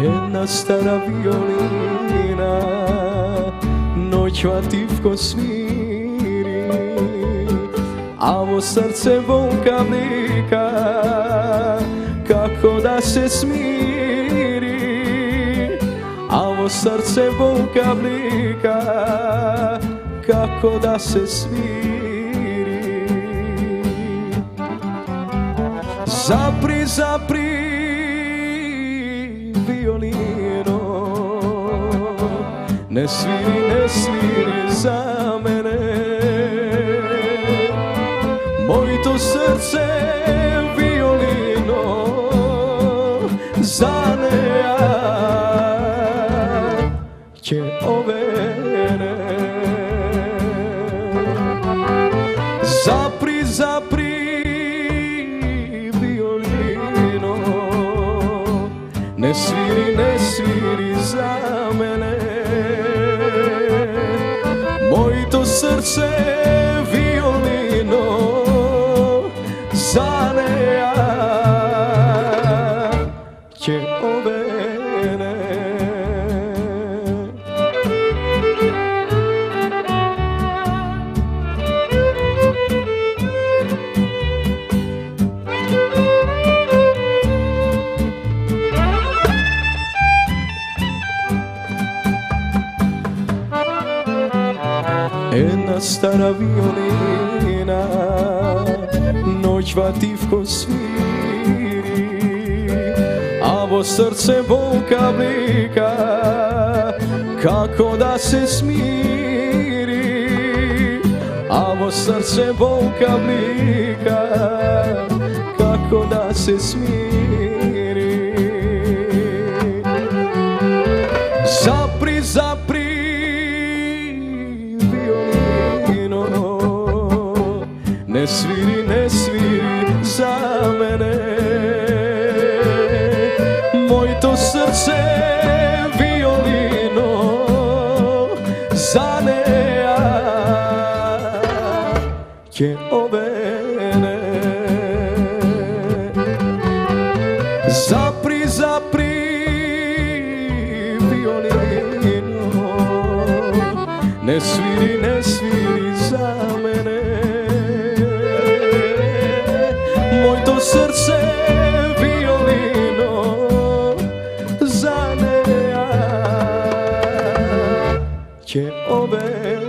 Jedna stara violina noć vativko sviri, a ovo srce vonka blika kako da se smiri. A ovo srce vonka blika kako da se smiri. Zapri, zapri violino, ne sviri, ne sviri za mene. Moj to srce violino zaneja će ovene. Zapri, zapri violino, ne sviri, ne sviri za mene. Moj to srce violino zaneja će ovene. Jedna stara violina noć vativko sviri, a ovo srce volka blika kako da se smiri. A ovo srce volka blika kako da se smiri. Zapri, zapri violino, ne sviri, ne sviri za mene. Moj to srce violino zaneja će ovene. Zapri, zapri violino, ne sviri, ne sviri za mene. Moj to srce violino zaneja će ovene.